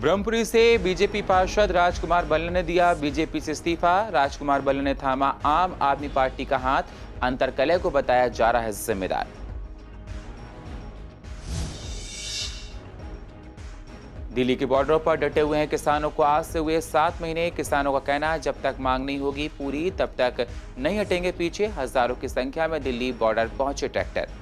ब्रह्मपुरी से बीजेपी पार्षद राजकुमार बल्लन ने दिया बीजेपी से इस्तीफा। राजकुमार बल्लन ने थामा आम आदमी पार्टी का हाथ, अंतरकलह को बताया जा रहा है जिम्मेदार। दिल्ली के बॉर्डरों पर डटे हुए हैं किसानों को आज से हुए 7 महीने। किसानों का कहना है जब तक मांग नहीं होगी पूरी तब तक नहीं हटेंगे पीछे। हजारों की संख्या में दिल्ली बॉर्डर पहुंचे ट्रैक्टर।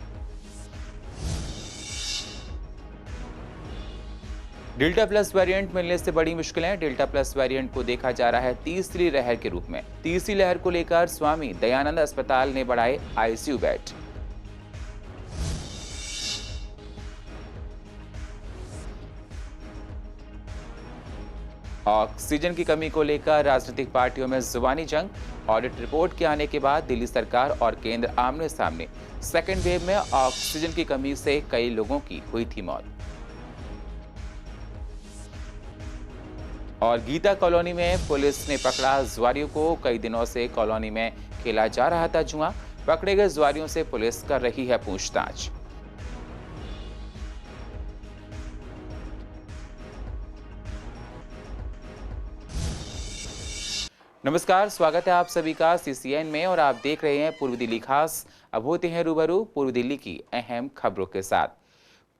डेल्टा प्लस वेरिएंट मिलने से बड़ी मुश्किलें। डेल्टा प्लस वेरिएंट को देखा जा रहा है तीसरी लहर के रूप में। तीसरी लहर को लेकर स्वामी दयानंद अस्पताल ने बढ़ाए आईसीयू बेड। ऑक्सीजन की कमी को लेकर राजनीतिक पार्टियों में जुबानी जंग। ऑडिट रिपोर्ट के आने के बाद दिल्ली सरकार और केंद्र आमने सामने। सेकेंड वेव में ऑक्सीजन की कमी से कई लोगों की हुई थी मौत। और गीता कॉलोनी में पुलिस ने पकड़ा जुआरियों को। कई दिनों से कॉलोनी में खेला जा रहा था जुआ। पकड़े गए जुआरियों से पुलिस कर रही है पूछताछ। नमस्कार, स्वागत है आप सभी का सीसीएन में और आप देख रहे हैं पूर्व दिल्ली खास। अब होते हैं रूबरू पूर्व दिल्ली की अहम खबरों के साथ।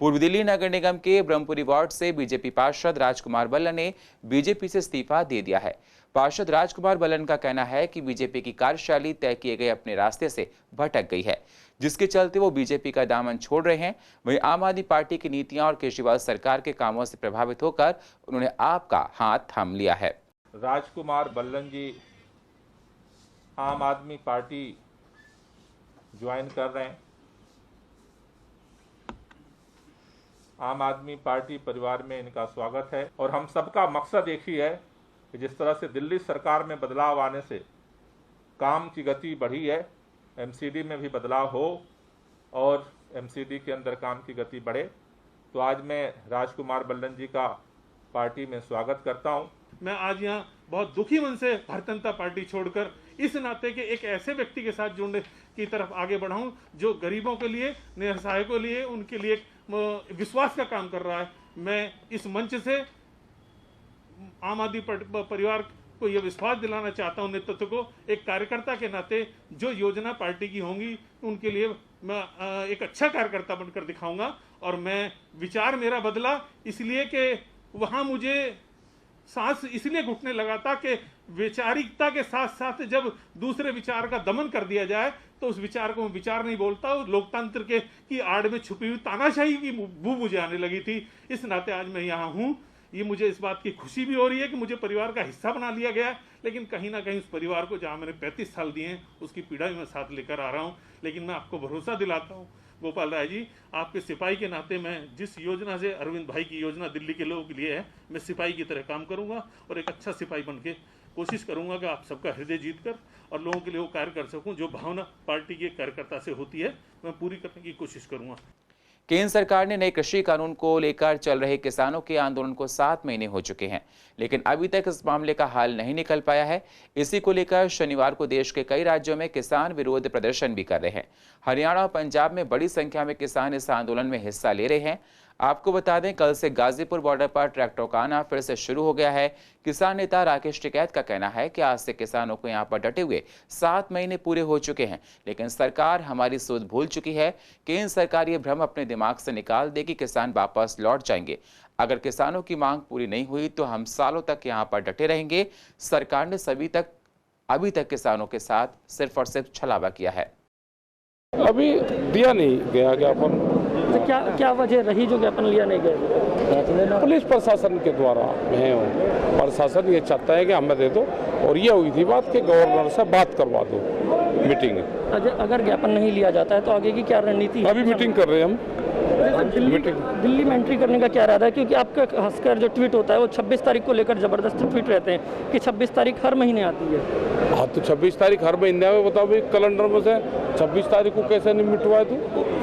पूर्व दिल्ली नगर निगम के ब्रह्मपुरी वार्ड से बीजेपी पार्षद राजकुमार बल्लन ने बीजेपी से इस्तीफा दे दिया है। पार्षद राजकुमार बल्लन का कहना है कि बीजेपी की कार्यशैली तय किए गए अपने रास्ते से भटक गई है, जिसके चलते वो बीजेपी का दामन छोड़ रहे हैं। वहीं आम आदमी पार्टी की नीतियां और केजरीवाल सरकार के कामों से प्रभावित होकर उन्होंने आपका हाथ थाम लिया है। राजकुमार बल्लन जी आम आदमी पार्टी ज्वाइन कर रहे हैं। आम आदमी पार्टी परिवार में इनका स्वागत है और हम सबका मकसद एक ही है कि जिस तरह से दिल्ली सरकार में बदलाव आने से काम की गति बढ़ी है, एमसीडी में भी बदलाव हो और एमसीडी के अंदर काम की गति बढ़े। तो आज मैं राजकुमार बल्लन जी का पार्टी में स्वागत करता हूं। मैं आज यहाँ बहुत दुखी मन से भारतीय जनता पार्टी छोड़कर इस नाते के एक ऐसे व्यक्ति के साथ जुड़ने की तरफ आगे बढ़ा हूँ जो गरीबों के लिए, निसहायों के लिए, उनके लिए विश्वास का काम कर रहा है। मैं इस मंच से आम आदमी परिवार को यह विश्वास दिलाना चाहता हूँ, नेतृत्व को, एक कार्यकर्ता के नाते जो योजना पार्टी की होंगी उनके लिए मैं एक अच्छा कार्यकर्ता बनकर दिखाऊंगा। और मैं विचार मेरा बदला इसलिए कि वहाँ मुझे सांस इसलिए घुटने लगा था कि वैचारिकता के साथ साथ जब दूसरे विचार का दमन कर दिया जाए तो उस विचार को मैं विचार नहीं बोलता। लोकतंत्र के की आड़ में छुपी हुई तानाशाही की बू मुझे आने लगी थी। इस नाते आज मैं यहाँ हूँ। ये मुझे इस बात की खुशी भी हो रही है कि मुझे परिवार का हिस्सा बना लिया गया है, लेकिन कहीं ना कहीं उस परिवार को जहाँ मैंने 35 साल दिए हैं उसकी पीड़ा भी मैं साथ लेकर आ रहा हूँ। लेकिन मैं आपको भरोसा दिलाता हूँ गोपाल राय जी, आपके सिपाही के नाते मैं जिस योजना से अरविंद भाई की योजना दिल्ली के लोगों के लिए है, मैं सिपाही की तरह काम करूंगा और एक अच्छा सिपाही बन के कोशिश करूंगा कि आप सबका हृदय जीत कर और लोगों के लिए वो कार्य कर सकूं जो भावना पार्टी के कार्यकर्ता से होती है, मैं पूरी करने की कोशिश करूंगा। केंद्र सरकार ने नए कृषि कानून को लेकर चल रहे किसानों के आंदोलन को 7 महीने हो चुके हैं, लेकिन अभी तक इस मामले का हल नहीं निकल पाया है। इसी को लेकर शनिवार को देश के कई राज्यों में किसान विरोध प्रदर्शन भी कर रहे हैं। हरियाणा और पंजाब में बड़ी संख्या में किसान इस आंदोलन में हिस्सा ले रहे हैं। आपको बता दें, कल से गाजीपुर बॉर्डर पर ट्रैक्टरों का आना फिर से शुरू हो गया है। किसान नेता राकेश टिकैत का कहना है कि आज से किसानों को यहां पर डटे हुए 7 महीने पूरे हो चुके हैं, लेकिन सरकार हमारी सोच भूल चुकी है। केंद्र सरकार ये भ्रम अपने दिमाग से निकाल दे कि किसान वापस लौट जाएंगे। अगर किसानों की मांग पूरी नहीं हुई तो हम सालों तक यहाँ पर डटे रहेंगे। सरकार ने अभी तक किसानों के साथ सिर्फ और सिर्फ छलावा किया है। अभी दिया नहीं गया ज्ञापन। तो क्या वजह रही जो ज्ञापन लिया नहीं गया? पुलिस प्रशासन के द्वारा मैं हूँ। प्रशासन ये चाहता है कि हमें दे दो और ये हुई थी बात कि गवर्नर से बात करवा दो मीटिंग। अगर ज्ञापन नहीं लिया जाता है तो आगे की क्या रणनीति है? अभी मीटिंग कर रहे हैं हम। दिल्ली में एंट्री करने का क्या इरादा है? क्योंकि आपका खासकर जो ट्वीट होता है वो 26 तारीख को लेकर जबरदस्त ट्वीट रहते हैं कि 26 तारीख हर महीने आती है। हाँ, तो 26 तारीख हर महीने में बताओ भाई, कैलेंडर में से 26 तारीख को कैसे नहीं मिटवाए? तू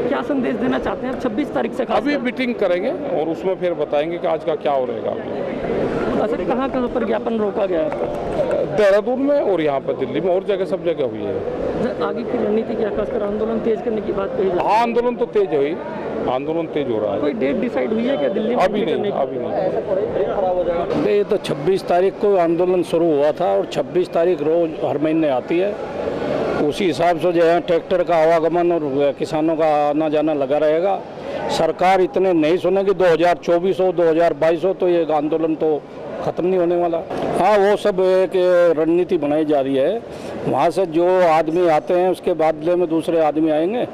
क्या संदेश देना चाहते हैं आप 26 तारीख से? अभी मीटिंग करेंगे और उसमें फिर बताएंगे कि आज का क्या हो रहेगा। अच्छा, कहाँ पर ज्ञापन रोका गया है? देहरादून में और यहाँ पर दिल्ली में और जगह सब जगह हुई है। आगे की रणनीति क्या, खासकर आंदोलन तेज करने की बात कही? हाँ, आंदोलन तो तेज हुई। आंदोलन तेज हो रहा कोई है। डेट डिसाइड हुई है क्या दिल्ली में अभी एंट्री करने नहीं, की? अभी नहीं। ये तो 26 तारीख को आंदोलन शुरू हुआ था और 26 तारीख रोज हर महीने आती है। उसी हिसाब से जो है ट्रैक्टर का आवागमन और किसानों का आना जाना लगा रहेगा। सरकार इतने नहीं सुनेगी, 2024 हो 2022 हो तो ये आंदोलन तो खत्म नहीं होने वाला। हाँ, वो सब एक रणनीति बनाई जा रही है। वहाँ से जो आदमी आते हैं उसके बदले में दूसरे आदमी आएंगे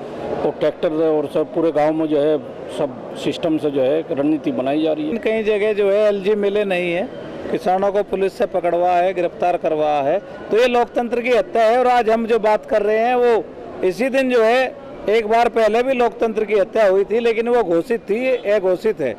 तो ट्रैक्टर और सब पूरे गांव में जो है सब सिस्टम से जो है रणनीति बनाई जा रही है। कई जगह जो है एलजी मिले नहीं है, किसानों को पुलिस से पकड़वा है, गिरफ्तार करवा है, तो ये लोकतंत्र की हत्या है। और आज हम जो बात कर रहे हैं वो इसी दिन जो है, एक बार पहले भी लोकतंत्र की हत्या हुई थी लेकिन वो घोषित थी, ये घोषित है।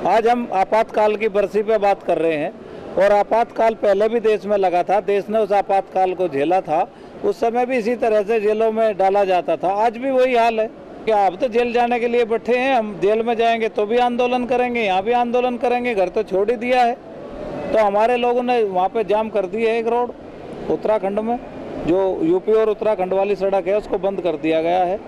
आज हम आपातकाल की बरसी पे बात कर रहे हैं और आपातकाल पहले भी देश में लगा था, देश ने उस आपातकाल को झेला था, उस समय भी इसी तरह से जेलों में डाला जाता था। आज भी वही हाल है कि आप तो जेल जाने के लिए बैठे हैं, हम जेल में जाएंगे तो भी आंदोलन करेंगे, यहाँ भी आंदोलन करेंगे, घर तो छोड़ ही दिया है। तो हमारे लोगों ने वहाँ पे जाम कर दी है, एक रोड उत्तराखंड में जो यूपी और उत्तराखंड वाली सड़क है उसको बंद कर दिया गया है।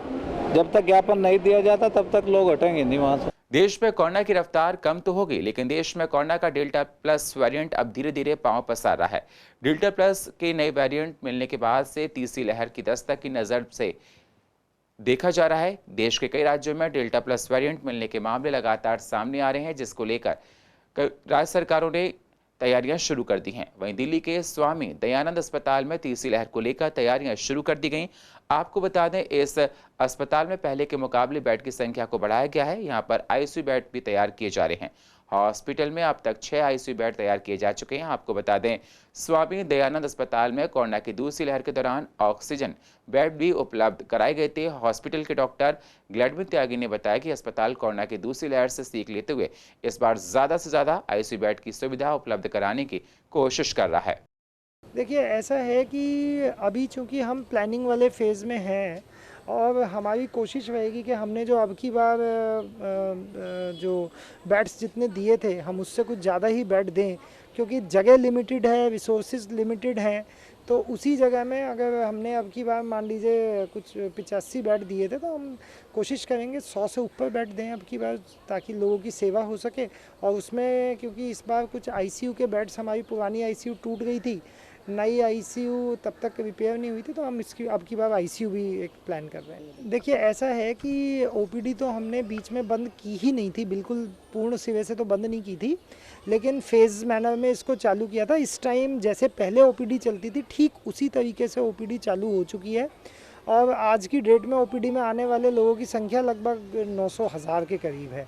जब तक ज्ञापन नहीं दिया जाता तब तक लोग हटेंगे नहीं वहाँ से। देश में कोरोना की रफ्तार कम तो होगी, लेकिन देश में कोरोना का डेल्टा प्लस वेरिएंट अब धीरे धीरे पांव पसार रहा है। डेल्टा प्लस के नए वेरिएंट मिलने के बाद से तीसरी लहर की दस्तक की नजर से देखा जा रहा है। देश के कई राज्यों में डेल्टा प्लस वेरिएंट मिलने के मामले लगातार सामने आ रहे हैं, जिसको लेकर राज्य सरकारों ने तैयारियां शुरू कर दी हैं। वहीं दिल्ली के स्वामी दयानंद अस्पताल में तीसरी लहर को लेकर तैयारियां शुरू कर दी गई। आपको बता दें, इस अस्पताल में पहले के मुकाबले बेड की संख्या को बढ़ाया गया है। यहां पर आईसीयू बेड भी तैयार किए जा रहे हैं। हॉस्पिटल में अब तक 6 आईसीयू बेड तैयार किए जा चुके हैं। आपको बता दें, स्वामी दयानंद अस्पताल में कोरोना की दूसरी लहर के दौरान ऑक्सीजन बेड भी उपलब्ध कराए गए थे। हॉस्पिटल के डॉक्टर ग्लैडविन त्यागी ने बताया कि अस्पताल कोरोना की दूसरी लहर से सीख लेते हुए इस बार ज़्यादा से ज़्यादा आईसीयू बेड की सुविधा उपलब्ध कराने की कोशिश कर रहा है। देखिए, ऐसा है कि अभी चूँकि हम प्लानिंग वाले फेज़ में हैं और हमारी कोशिश रहेगी कि हमने जो अब की बार जो बेड्स जितने दिए थे हम उससे कुछ ज़्यादा ही बेड दें, क्योंकि जगह लिमिटेड है, रिसोर्सेज लिमिटेड हैं। तो उसी जगह में अगर हमने अब की बार मान लीजिए कुछ 85 बेड दिए थे तो हम कोशिश करेंगे 100 से ऊपर बेड दें अब की बार, ताकि लोगों की सेवा हो सके। और उसमें क्योंकि इस बार कुछ आईसीयू के बेड्स, हमारी पुरानी आईसीयू टूट गई थी, नई आईसीयू तब तक रिपेयर नहीं हुई थी, तो हम इसकी अब की बार आईसीयू भी एक प्लान कर रहे हैं। देखिए, ऐसा है कि ओपीडी तो हमने बीच में बंद की ही नहीं थी, बिल्कुल पूर्ण सिरे से तो बंद नहीं की थी, लेकिन फेज़ मैनर में इसको चालू किया था। इस टाइम जैसे पहले ओपीडी चलती थी ठीक उसी तरीके से ओपीडी चालू हो चुकी है और आज की डेट में ओपीडी में आने वाले लोगों की संख्या लगभग 900,000 के करीब है।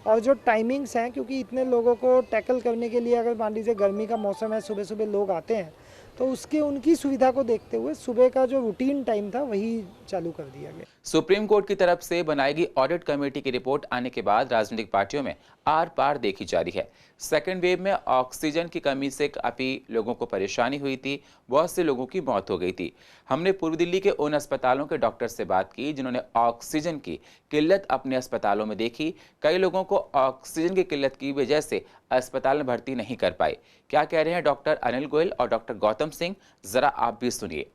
और जो टाइमिंग्स हैं, क्योंकि इतने लोगों को टैकल करने के लिए अगर मान लीजिए गर्मी का मौसम है, सुबह सुबह लोग आते हैं, तो उसके उनकी सुविधा को देखते हुए सुबह का जो रूटीन टाइम था वही चालू कर दिया गया। सुप्रीम कोर्ट की तरफ से बनाई गई ऑडिट कमेटी की रिपोर्ट आने के बाद राजनीतिक पार्टियों में आर पार देखी जा रही है। सेकेंड वेव में ऑक्सीजन की कमी से काफी लोगों को परेशानी हुई थी, बहुत से लोगों की मौत हो गई थी। हमने पूर्व दिल्ली के उन अस्पतालों के डॉक्टर से बात की जिन्होंने ऑक्सीजन की किल्लत अपने अस्पतालों में देखी। कई लोगों को ऑक्सीजन की किल्लत की वजह से अस्पताल में भर्ती नहीं कर पाए। क्या कह रहे हैं डॉक्टर अनिल गोयल और डॉक्टर गौतम सिंह, जरा आप भी सुनिए।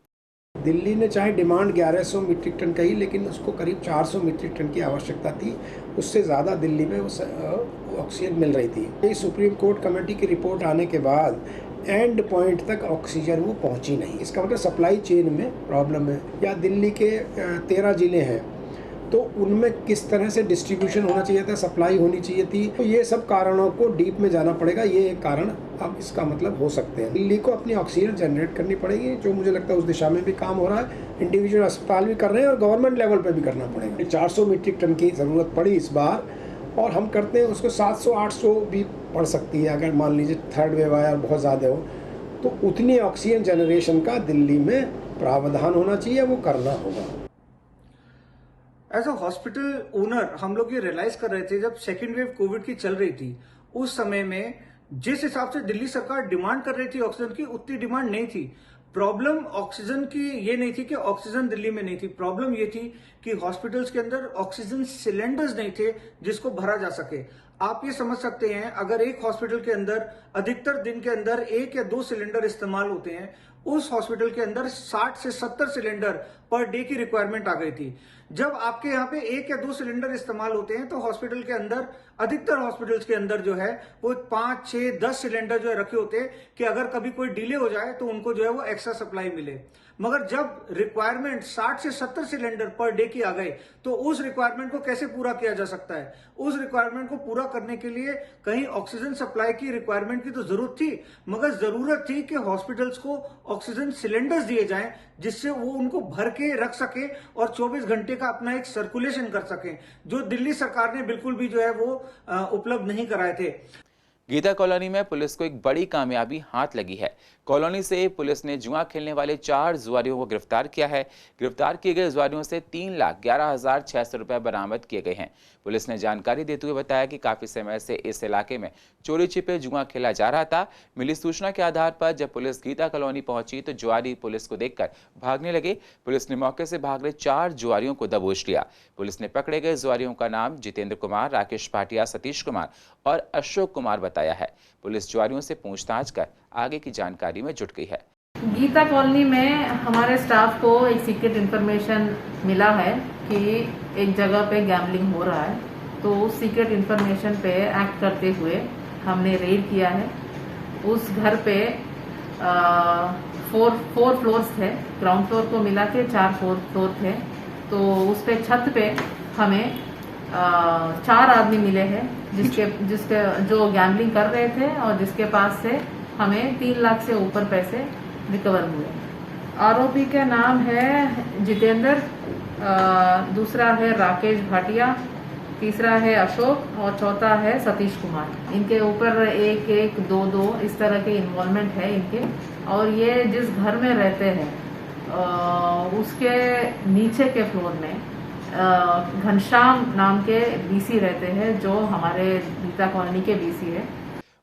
दिल्ली ने चाहे डिमांड 1100 मीट्रिक टन कही, लेकिन उसको करीब 400 मीट्रिक टन की आवश्यकता थी, उससे ज़्यादा दिल्ली में ऑक्सीजन मिल रही थी। सुप्रीम कोर्ट कमेटी की रिपोर्ट आने के बाद एंड पॉइंट तक ऑक्सीजन वो पहुंची नहीं। इसका मतलब सप्लाई चेन में प्रॉब्लम है। या दिल्ली के 13 ज़िले हैं तो उनमें किस तरह से डिस्ट्रीब्यूशन होना चाहिए था, सप्लाई होनी चाहिए थी। तो ये सब कारणों को डीप में जाना पड़ेगा। ये एक कारण अब इसका मतलब हो सकते हैं। दिल्ली को अपनी ऑक्सीजन जनरेट करनी पड़ेगी, जो मुझे लगता है उस दिशा में भी काम हो रहा है। इंडिविजुअल अस्पताल भी कर रहे हैं और गवर्नमेंट लेवल पर भी करना पड़ेगा। 400 मीट्रिक टन की ज़रूरत पड़ी इस बार, और हम करते हैं उसको 700-800 भी पड़ सकती है अगर मान लीजिए थर्ड वेव आया और बहुत ज़्यादा हो, तो उतनी ऑक्सीजन जनरेशन का दिल्ली में प्रावधान होना चाहिए, वो करना होगा। एज अ हॉस्पिटल ओनर हम लोग ये रियलाइज कर रहे थे जब सेकेंड वेव कोविड की चल रही थी, उस समय में जिस हिसाब से दिल्ली सरकार डिमांड कर रही थी ऑक्सीजन की, उतनी डिमांड नहीं थी। प्रॉब्लम ऑक्सीजन की ये नहीं थी कि ऑक्सीजन दिल्ली में नहीं थी, प्रॉब्लम ये थी कि हॉस्पिटल्स के अंदर ऑक्सीजन सिलेंडर्स नहीं थे जिसको भरा जा सके। आप ये समझ सकते हैं, अगर एक हॉस्पिटल के अंदर अधिकतर दिन के अंदर 1 या 2 सिलेंडर इस्तेमाल होते हैं, उस हॉस्पिटल के अंदर 60 से 70 सिलेंडर पर डे की रिक्वायरमेंट आ गई थी। जब आपके यहाँ पे 1 या 2 सिलेंडर इस्तेमाल होते हैं तो हॉस्पिटल के अंदर, अधिकतर हॉस्पिटल्स के अंदर जो है वो 5, 6, 10 सिलेंडर जो है रखे होते हैं कि अगर कभी कोई डिले हो जाए तो उनको जो है वो एक्स्ट्रा सप्लाई मिले। मगर जब रिक्वायरमेंट 60 से 70 सिलेंडर पर डे की आ गई तो उस रिक्वायरमेंट को कैसे पूरा किया जा सकता है? उस रिक्वायरमेंट को पूरा करने के लिए कहीं ऑक्सीजन सप्लाई की रिक्वायरमेंट की तो जरूरत थी, मगर जरूरत थी कि हॉस्पिटल्स को ऑक्सीजन सिलेंडर्स दिए जाएं जिससे वो उनको भर के रख सके और 24 घंटे का अपना एक सर्कुलेशन कर सकें, जो दिल्ली सरकार ने बिल्कुल भी जो है वो उपलब्ध नहीं कराए थे। गीता कॉलोनी में पुलिस को एक बड़ी कामयाबी हाथ लगी है। कॉलोनी से पुलिस ने जुआ खेलने वाले 4 जुआरियों को गिरफ्तार किया है। गिरफ्तार किए गए जुआरियों से 3,11,600 रुपए बरामद किए गए हैं। पुलिस ने जानकारी देते हुए बताया कि काफी समय से इस इलाके में चोरी छिपे जुआ खेला जा रहा था। मिली सूचना के आधार पर जब पुलिस गीता कॉलोनी पहुंची तो जुआरी पुलिस को देखकर भागने लगे। पुलिस ने मौके से भाग रहे 4 जुआरियों को दबोच लिया। पुलिस ने पकड़े गए जुआरियों का नाम जितेंद्र कुमार, राकेश भाटिया, सतीश कुमार और अशोक कुमार बताया है। पुलिस जुआरियों से पूछताछ कर आगे की जानकारी में जुट गई है। गीता कॉलोनी में हमारे स्टाफ को एक सीक्रेट इन्फॉर्मेशन मिला है कि एक जगह पे गैम्बलिंग हो रहा है, तो उस सीक्रेट इन्फॉर्मेशन पे एक्ट करते हुए हमने रेड किया है। उस घर पे 4 फ्लोर्स थे, ग्राउंड फ्लोर को मिला के 4 फ्लोर थे। तो उस पे छत पे हमें 4 आदमी मिले हैं जिसके जो गैम्बलिंग कर रहे थे और जिसके पास से हमें 3 लाख से ऊपर पैसे रिकवर हुए। आरोपी का नाम है जितेंद्र, दूसरा है राकेश भाटिया, तीसरा है अशोक और चौथा है सतीश कुमार। इनके ऊपर 1-1, 2-2 इस तरह के इन्वॉल्वमेंट है इनके। और ये जिस घर में रहते हैं उसके नीचे के फ्लोर में घनश्याम नाम के बीसी रहते हैं, जो हमारे गीता कॉलोनी के बीसी है।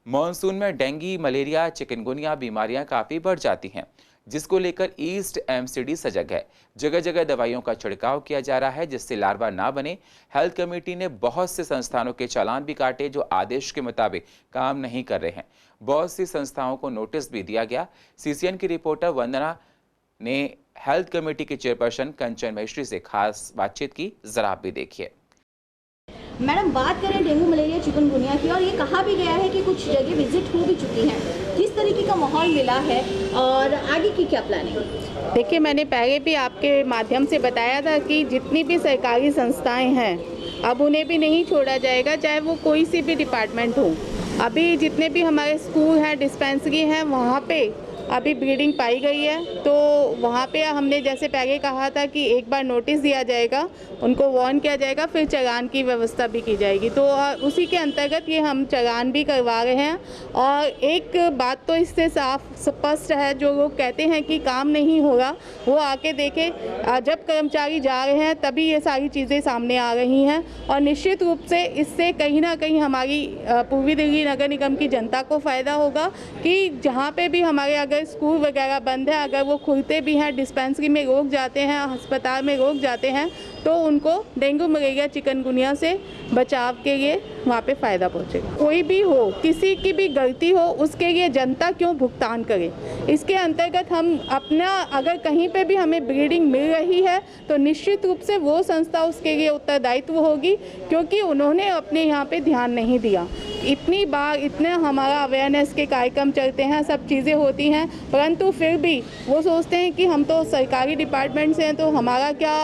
मॉनसून में डेंगू, मलेरिया, चिकनगुनिया बीमारियां काफी बढ़ जाती हैं, जिसको लेकर ईस्ट एमसीडी सजग है। जगह जगह दवाइयों का छिड़काव किया जा रहा है जिससे लार्वा ना बने। हेल्थ कमेटी ने बहुत से संस्थानों के चालान भी काटे जो आदेश के मुताबिक काम नहीं कर रहे हैं। बहुत सी संस्थाओं को नोटिस भी दिया गया। सीसीएन की रिपोर्टर वंदना ने हेल्थ कमेटी के चेयरपर्सन कंचन महेश्वरी से खास बातचीत की, जरा आप भी देखिए। मैडम, बात करें डेंगू, मलेरिया, चिकनगुनिया की, और ये कहा भी गया है कि कुछ जगह विजिट हो भी चुकी हैं, किस तरीके का माहौल मिला है और आगे की क्या प्लानिंग? देखिए, मैंने पहले भी आपके माध्यम से बताया था कि जितनी भी सरकारी संस्थाएं हैं अब उन्हें भी नहीं छोड़ा जाएगा, चाहे वो कोई सी भी डिपार्टमेंट हो। अभी जितने भी हमारे स्कूल हैं, डिस्पेंसरी हैं, वहाँ पे अभी ब्लीडिंग पाई गई है, तो वहाँ पे हमने जैसे पहले कहा था कि एक बार नोटिस दिया जाएगा, उनको वार्न किया जाएगा, फिर चालान की व्यवस्था भी की जाएगी। तो उसी के अंतर्गत ये हम चालान भी करवा रहे हैं। और एक बात तो इससे साफ स्पष्ट है, जो लोग कहते हैं कि काम नहीं होगा, वो आके देखें, जब कर्मचारी जा रहे हैं तभी ये सारी चीज़ें सामने आ रही हैं। और निश्चित रूप से इससे कहीं ना कहीं हमारी पूर्वी दिल्ली नगर निगम की जनता को फ़ायदा होगा कि जहाँ पे भी हमारे अगर स्कूल वगैरह बंद है, अगर वो खुलते भी हैं, डिस्पेंसरी में लोग जाते हैं, अस्पताल में लोग जाते हैं, तो उनको डेंगू, मलेरिया, चिकनगुनिया से बचाव के लिए वहाँ पे फ़ायदा पहुँचेगा। कोई भी हो, किसी की भी गलती हो, उसके लिए जनता क्यों भुगतान करे। इसके अंतर्गत हम अपना, अगर कहीं पे भी हमें ब्लीडिंग मिल रही है तो निश्चित रूप से वो संस्था उसके लिए उत्तरदायित्व होगी, क्योंकि उन्होंने अपने यहाँ पे ध्यान नहीं दिया। इतनी बार इतने हमारा अवेयरनेस के कार्यक्रम चलते हैं, सब चीज़ें होती हैं, परंतु फिर भी वो सोचते हैं कि हम तो सरकारी डिपार्टमेंट से हैं तो हमारा क्या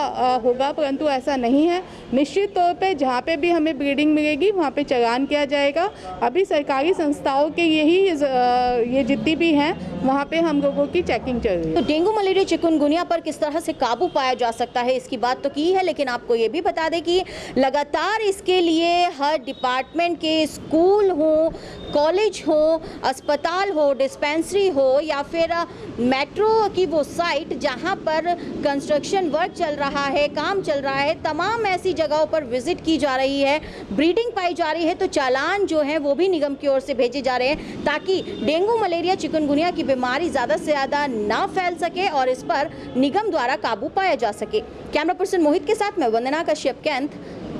होगा, परंतु ऐसा नहीं है। निश्चित तौर पे जहाँ पे भी हमें ब्लीडिंग मिलेगी वहाँ पे चालान किया जाएगा। अभी सरकारी संस्थाओं के ये जितनी भी हैं वहाँ पे हम लोगों की चेकिंग चल रही है। तो डेंगू, मलेरिया, चिकनगुनिया पर किस तरह से काबू पाया जा सकता है, इसकी बात तो की है, लेकिन आपको ये भी बता दें कि लगातार इसके लिए हर डिपार्टमेंट के स्कूल हो, कॉलेज हो, अस्पताल हो, डिस्पेंसरी हो या फिर मेट्रो की वो साइट जहां पर कंस्ट्रक्शन वर्क चल रहा है, काम चल रहा है, तमाम ऐसी जगहों पर विजिट की जा रही है। ब्रीडिंग पाई जा रही है तो चालान जो है वो भी निगम की ओर से भेजे जा रहे हैं, ताकि डेंगू, मलेरिया, चिकनगुनिया की बीमारी ज़्यादा से ज़्यादा ना फैल सके और इस पर निगम द्वारा काबू पाया जा सके। कैमरा पर्सन मोहित के साथ मैं वंदना कश्यप, कैंथ,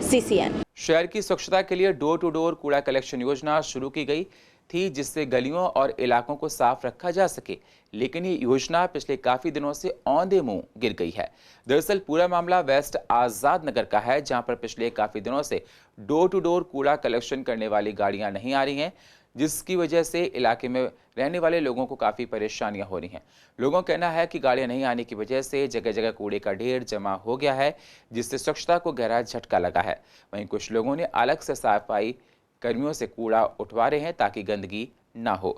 CCN। शहर की स्वच्छता के लिए डोर टू डोर कूड़ा कलेक्शन योजना शुरू की गई थी, जिससे गलियों और इलाकों को साफ रखा जा सके, लेकिन ये योजना पिछले काफी दिनों से औंधे मुंह गिर गई है। दरअसल पूरा मामला वेस्ट आजाद नगर का है, जहां पर पिछले काफी दिनों से डोर टू डोर कूड़ा कलेक्शन करने वाली गाड़ियां नहीं आ रही हैं, जिसकी वजह से इलाके में रहने वाले लोगों को काफ़ी परेशानियां हो रही हैं। लोगों का कहना है कि गाड़ियां नहीं आने की वजह से जगह जगह कूड़े का ढेर जमा हो गया है, जिससे स्वच्छता को गहरा झटका लगा है। वहीं कुछ लोगों ने अलग से सफाई कर्मियों से कूड़ा उठवा रहे हैं ताकि गंदगी ना हो।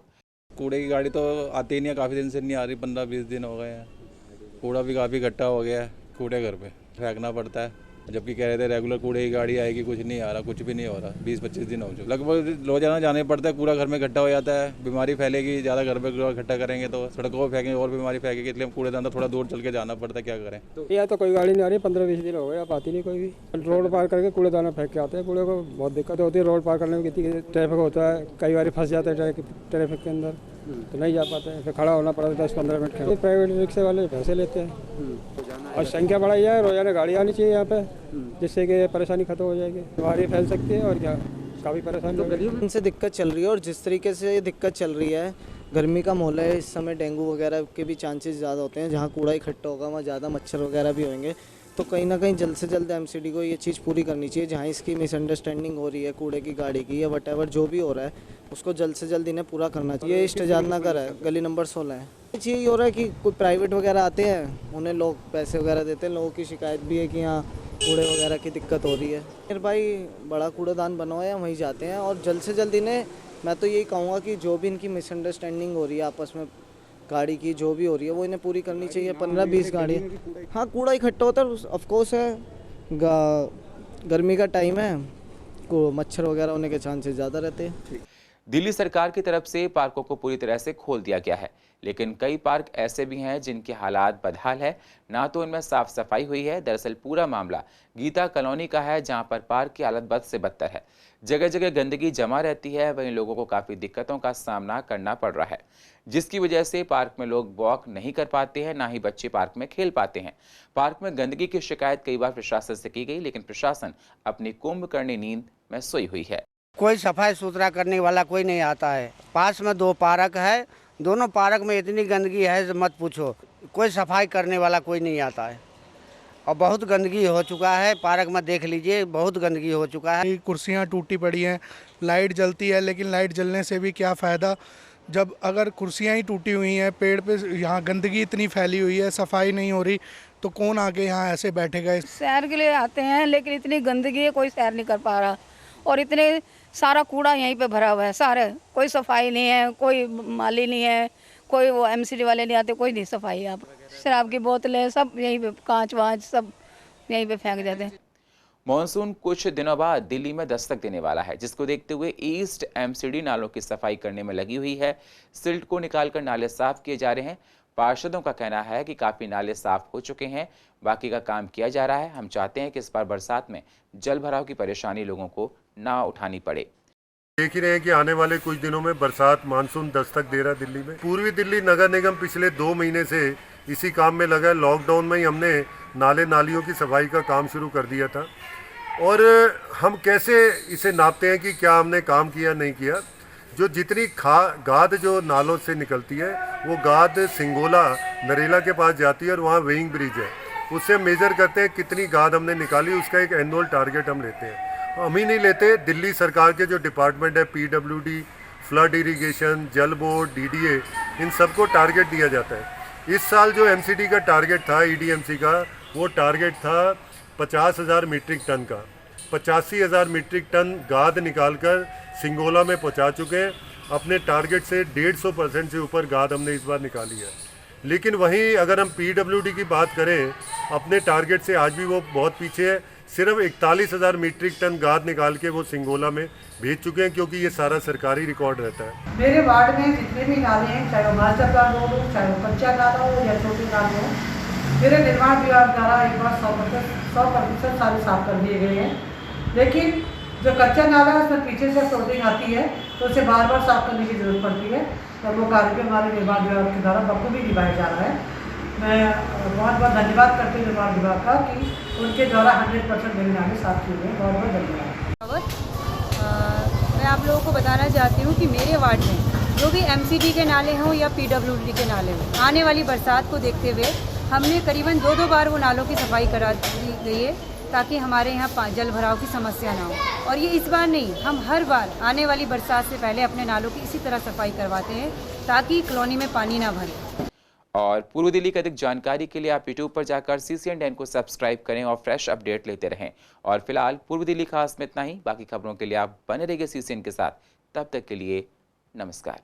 कूड़े की गाड़ी तो आती ही नहीं है, काफ़ी दिन से नहीं आ रही, 15-20 दिन हो गए हैं। कूड़ा भी काफ़ी इकट्ठा हो गया है, कूड़े घर पे फेंकना पड़ता है, जबकि कह रहे थे रेगुलर कूड़े की गाड़ी आएगी, कुछ नहीं आ रहा, कुछ भी नहीं हो रहा। 20-25 दिन हो चुके, लगभग रोजाना जाने पड़ता है, कूड़ा घर में इकट्ठा हो जाता है, बीमारी फैलेगी, ज़्यादा घर पे कूड़ा इकट्ठा करेंगे तो सड़कों पर फेंकेंगे और बीमारी फैलेगी, इसलिए हम कूड़ेदान थोड़ा दूर चल के जाना पड़ता है। क्या करें? यहाँ तो कोई गाड़ी नहीं आ रही, 15-20 दिन हो गए, अब आती नहीं कोई भी। रोड पार करके कूड़ेदाना फेंक के आते हैं, कूड़े को बहुत दिक्कत होती है। रोड पार करने में कितनी ट्रैफिक होता है, कई बार फंस जाते हैं ट्रैफिक के अंदर, तो नहीं जा पाते हैं, फिर खड़ा होना पड़ता है 10-15 मिनट। प्राइवेट रिक्शे वाले पैसे लेते हैं और संख्या बढ़ाई जाए, रोजाना गाड़ी आनी चाहिए यहाँ पे, जिससे कि परेशानी खत्म हो जाएगी, बीमारी फैल सकती है और क्या काफ़ी परेशानी इनसे दिक्कत चल रही है। और जिस तरीके से दिक्कत चल रही है, गर्मी का माहौल है, इस समय डेंगू वगैरह के भी चांसेस ज़्यादा होते हैं। जहाँ कूड़ा इकट्ठा होगा वहाँ ज़्यादा मच्छर वगैरह भी होंगे, तो कहीं ना कहीं जल्द से जल्द MCD को ये चीज़ पूरी करनी चाहिए। जहाँ इसकी मिसअंडरस्टैंडिंग हो रही है कूड़े की गाड़ी की या वटेवर जो भी हो रहा है, उसको जल्द से जल्द इन्हें पूरा करना चाहिए। ये ईस्ट आजाद नगर है, गली नंबर 16 है। यही हो रहा है कि कोई प्राइवेट वगैरह आते हैं, उन्हें लोग पैसे वगैरह देते हैं। लोगों की शिकायत भी है कि यहाँ कूड़े वगैरह की दिक्कत हो रही है। फिर भाई बड़ा कूड़ेदान बनवाया, वहीं जाते हैं और जल्द से जल्द इन्हें, मैं तो यही कहूँगा कि जो भी इनकी मिसअंडरस्टैंडिंग हो रही है आपस में गाड़ी की, जो भी हो रही है, वो इन्हें पूरी करनी चाहिए। 15-20 गाड़ी, हाँ कूड़ा इकट्ठा होता है, ऑफकोर्स है, गर्मी का टाइम है, मच्छर वगैरह होने के चांसेस ज़्यादा रहते हैं। दिल्ली सरकार की तरफ से पार्कों को पूरी तरह से खोल दिया गया है, लेकिन कई पार्क ऐसे भी हैं जिनके हालात बदहाल है, ना तो इनमें साफ सफाई हुई है। दरअसल पूरा मामला गीता कॉलोनी का है, जहां पर पार्क की हालत बद से बदतर है। जगह जगह गंदगी जमा रहती है, वहीं लोगों को काफ़ी दिक्कतों का सामना करना पड़ रहा है, जिसकी वजह से पार्क में लोग वॉक नहीं कर पाते हैं, ना ही बच्चे पार्क में खेल पाते हैं। पार्क में गंदगी की शिकायत कई बार प्रशासन से की गई, लेकिन प्रशासन अपनी कुंभकर्णी नींद में सोई हुई है। कोई सफाई सुथरा करने वाला कोई नहीं आता है। पास में 2 पार्क है, दोनों पार्क में इतनी गंदगी है मत पूछो, कोई सफाई करने वाला कोई नहीं आता है और बहुत गंदगी हो चुका है। पार्क में देख लीजिए, बहुत गंदगी हो चुका है। कुर्सियाँ टूटी पड़ी हैं, लाइट जलती है, लेकिन लाइट जलने से भी क्या फ़ायदा जब अगर कुर्सियाँ ही टूटी हुई हैं, पेड़ पे यहाँ गंदगी इतनी फैली हुई है, सफाई नहीं हो रही, तो कौन आके यहाँ ऐसे बैठेगा। सैर के लिए आते हैं, लेकिन इतनी गंदगी है, कोई सैर नहीं कर पा रहा और इतने सारा कूड़ा यहीं पे भरा हुआ है सारे, कोई सफाई नहीं है, कोई माली नहीं है, कोई वो MCD वाले नहीं आते, कोई नहीं सफाई। आप शराब की बोतलें सब यहीं पे, कांच वाँच सब यहीं पे फेंक जाते हैं। मॉनसून कुछ दिनों बाद दिल्ली में दस्तक देने वाला है, जिसको देखते हुए ईस्ट MCD नालों की सफाई करने में लगी हुई है। सिल्ट को निकालकर नाले साफ किए जा रहे हैं। पार्षदों का कहना है कि काफ़ी नाले साफ हो चुके हैं, बाकी का काम किया जा रहा है। हम चाहते हैं कि इस बार बरसात में जल भराव की परेशानी लोगों को ना उठानी पड़े। देख ही रहे हैं कि आने वाले कुछ दिनों में बरसात मानसून दस्तक दे रहा है दिल्ली में। पूर्वी दिल्ली नगर निगम पिछले 2 महीने से इसी काम में लगा है। लॉकडाउन में ही हमने नाले नालियों की सफाई का काम शुरू कर दिया था और हम कैसे इसे नापते हैं कि क्या हमने काम किया नहीं किया। जो जितनी गाद जो नालों से निकलती है वो गाद सिंगोला नरेला के पास जाती है और वहाँ वेइंग ब्रिज है, उससे मेजर करते हैं कितनी गाद हमने निकाली, उसका एक एनुअल टारगेट हम लेते हैं। हम ही नहीं लेते, दिल्ली सरकार के जो डिपार्टमेंट है PWD, फ्लड इरिगेशन, जल बोर्ड, DDA, इन सबको टारगेट दिया जाता है। इस साल जो MCD का टारगेट था, EDMC का, वो टारगेट था 50,000 मीट्रिक टन का। 85,000 मीट्रिक टन गाद निकालकर सिंगोला में पहुंचा चुके हैं। अपने टारगेट से 150% से ऊपर गाद हमने इस बार निकाली है। लेकिन वहीं अगर हम PWD की बात करें, अपने टारगेट से आज भी वो बहुत पीछे है। सिर्फ 41,000 मीट्रिक टन गाद निकाल के वो सिंगोला में भेज चुके हैं, क्योंकि ये सारा सरकारी रिकॉर्ड रहता है। मेरे वार्ड में जितने भी नाले हैं, चाहे वो मास्टर प्लान रोड हो, चाहे वो कच्चा नाला हो या छोटे नाले हो, मेरे निर्माण विभाग द्वारा एक बार 100% सारे साफ कर दिए गए हैं। लेकिन जो कच्चा नाला है उसमें पीछे से फ्लोटिंग आती है, तो उसे बार साफ करने की जरूरत पड़ती है और वो कार्य हमारे निर्माण विभाग के द्वारा बखूबी निभाया जा रहा है। मैं बहुत बहुत धन्यवाद करती हूँ निर्माण विभाग का कि उनके द्वारा 100% मेरे नाले साफ किए गए। बहुत बहुत धन्यवाद। मैं आप लोगों को बताना चाहती हूँ कि मेरे वार्ड में जो भी MCD के नाले हों या PWD के नाले हों, आने वाली बरसात को देखते हुए हमने करीबन 2-2 बार वो नालों की सफाई करा दी गई है ताकि हमारे यहाँ जल भराव की समस्या ना हो। और ये इस बार नहीं, हम हर बार आने वाली बरसात से पहले अपने नालों की इसी तरह सफाई करवाते हैं ताकि कॉलोनी में पानी ना भरे। और पूर्व दिल्ली की अधिक जानकारी के लिए आप यूट्यूब पर जाकर CCN को सब्सक्राइब करें और फ्रेश अपडेट लेते रहें। और फिलहाल पूर्व दिल्ली खास में इतना ही। बाकी खबरों के लिए आप बने रहिए CCN के साथ। तब तक के लिए नमस्कार।